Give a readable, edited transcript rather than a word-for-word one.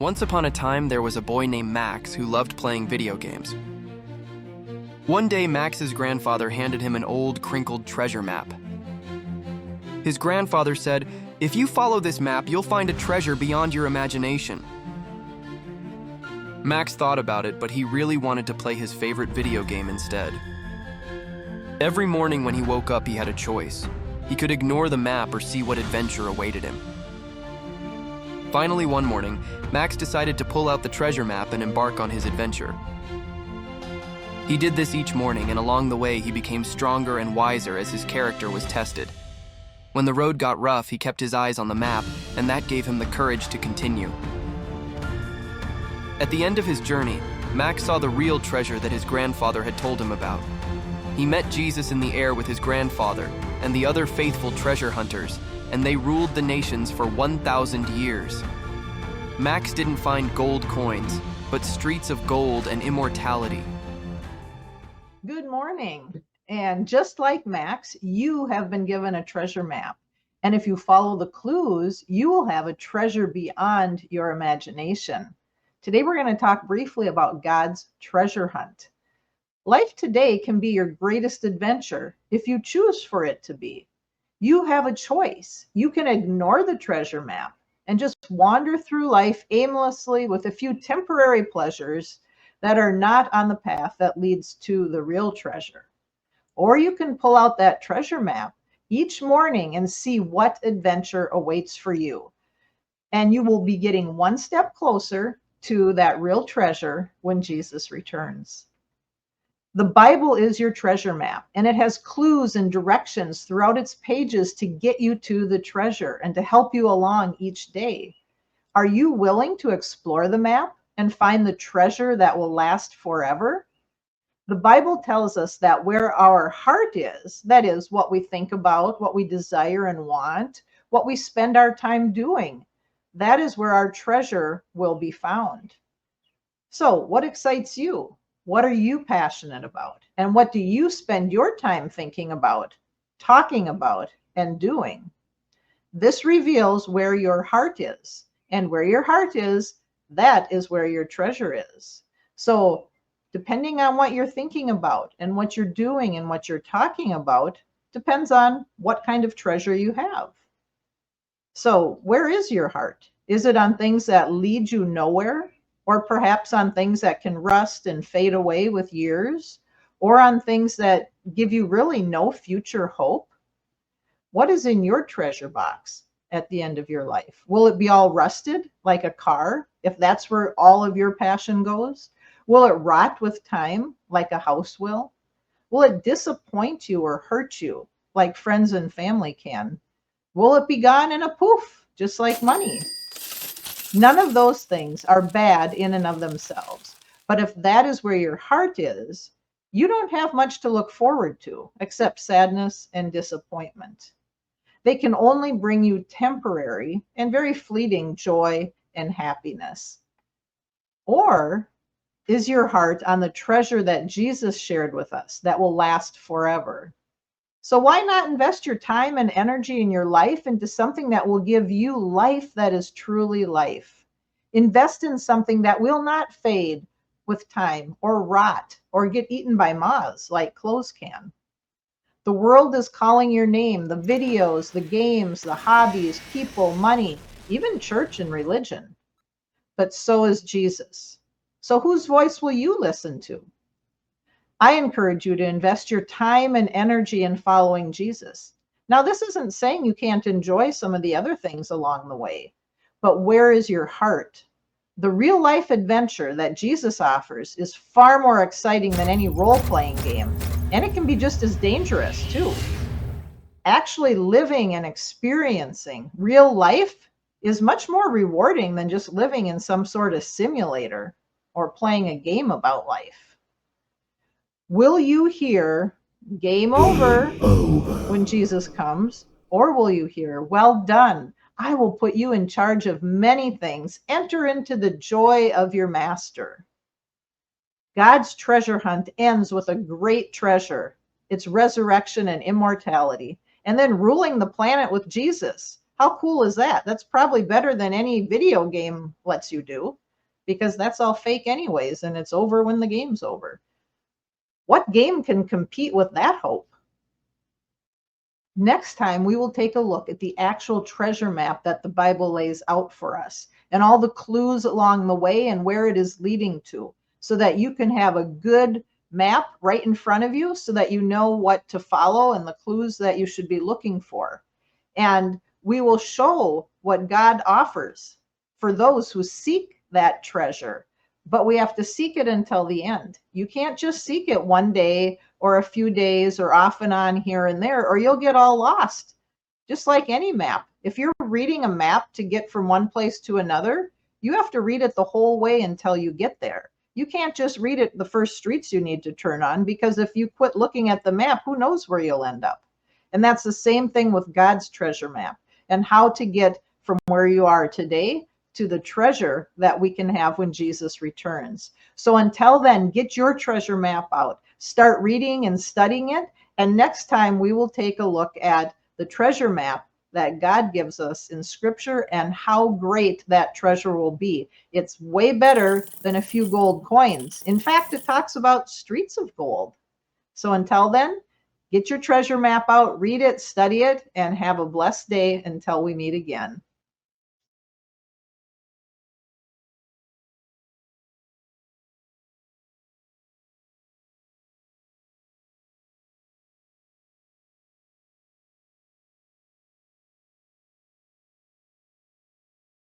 Once upon a time, there was a boy named Max who loved playing video games. One day, Max's grandfather handed him an old, crinkled treasure map. His grandfather said, "If you follow this map, you'll find a treasure beyond your imagination." Max thought about it, but he really wanted to play his favorite video game instead. Every morning when he woke up, he had a choice. He could ignore the map or see what adventure awaited him. Finally, one morning, Max decided to pull out the treasure map and embark on his adventure. He did this each morning, and along the way, he became stronger and wiser as his character was tested. When the road got rough, he kept his eyes on the map, and that gave him the courage to continue. At the end of his journey, Max saw the real treasure that his grandfather had told him about. He met Jesus in the air with his grandfather and the other faithful treasure hunters, and they ruled the nations for 1,000 years. Max didn't find gold coins, but streets of gold and immortality. Good morning. And just like Max, you have been given a treasure map. And if you follow the clues, you will have a treasure beyond your imagination. Today, we're going to talk briefly about God's treasure hunt. Life today can be your greatest adventure if you choose for it to be. You have a choice. You can ignore the treasure map and just wander through life aimlessly with a few temporary pleasures that are not on the path that leads to the real treasure. Or you can pull out that treasure map each morning and see what adventure awaits for you. And you will be getting one step closer to that real treasure when Jesus returns. The Bible is your treasure map, and it has clues and directions throughout its pages to get you to the treasure and to help you along each day. Are you willing to explore the map and find the treasure that will last forever? The Bible tells us that where our heart is, that is, what we think about, what we desire and want, what we spend our time doing, that is where our treasure will be found. So, what excites you? What are you passionate about? And what do you spend your time thinking about, talking about, and doing? This reveals where your heart is. And where your heart is, that is where your treasure is. So, depending on what you're thinking about and what you're doing and what you're talking about, depends on what kind of treasure you have. So, where is your heart? Is it on things that lead you nowhere? Or perhaps on things that can rust and fade away with years? Or on things that give you really no future hope? What is in your treasure box at the end of your life? Will it be all rusted like a car, if that's where all of your passion goes? Will it rot with time like a house will? Will it disappoint you or hurt you like friends and family can? Will it be gone in a poof, just like money? None of those things are bad in and of themselves. But if that is where your heart is, you don't have much to look forward to except sadness and disappointment. They can only bring you temporary and very fleeting joy and happiness. Or is your heart on the treasure that Jesus shared with us that will last forever? So why not invest your time and energy in your life into something that will give you life that is truly life? Invest in something that will not fade with time or rot or get eaten by moths like clothes can. The world is calling your name, the videos, the games, the hobbies, people, money, even church and religion. But so is Jesus. So whose voice will you listen to? I encourage you to invest your time and energy in following Jesus. Now, this isn't saying you can't enjoy some of the other things along the way, but where is your heart? The real life adventure that Jesus offers is far more exciting than any role-playing game, and it can be just as dangerous too. Actually living and experiencing real life is much more rewarding than just living in some sort of simulator or playing a game about life. Will you hear game over when Jesus comes? Or will you hear, well done, I will put you in charge of many things. Enter into the joy of your master. God's treasure hunt ends with a great treasure, its resurrection and immortality, and then ruling the planet with Jesus, How cool is that? That's probably better than any video game lets you do, because that's all fake anyways, and it's over when the game's over. What game can compete with that hope? Next time, we will take a look at the actual treasure map that the Bible lays out for us and all the clues along the way and where it is leading to, so that you can have a good map right in front of you so that you know what to follow and the clues that you should be looking for. And we will show what God offers for those who seek that treasure. But we have to seek it until the end. You can't just seek it one day or a few days or off and on here and there, or you'll get all lost. Just like any map. If you're reading a map to get from one place to another, you have to read it the whole way until you get there. You can't just read it the first streets you need to turn on, because if you quit looking at the map, who knows where you'll end up. And that's the same thing with God's treasure map and how to get from where you are today to the treasure that we can have when Jesus returns. So until then, get your treasure map out. Start reading and studying it. And next time we will take a look at the treasure map that God gives us in Scripture and how great that treasure will be. It's way better than a few gold coins. In fact, it talks about streets of gold. So until then, get your treasure map out, read it, study it, and have a blessed day until we meet again.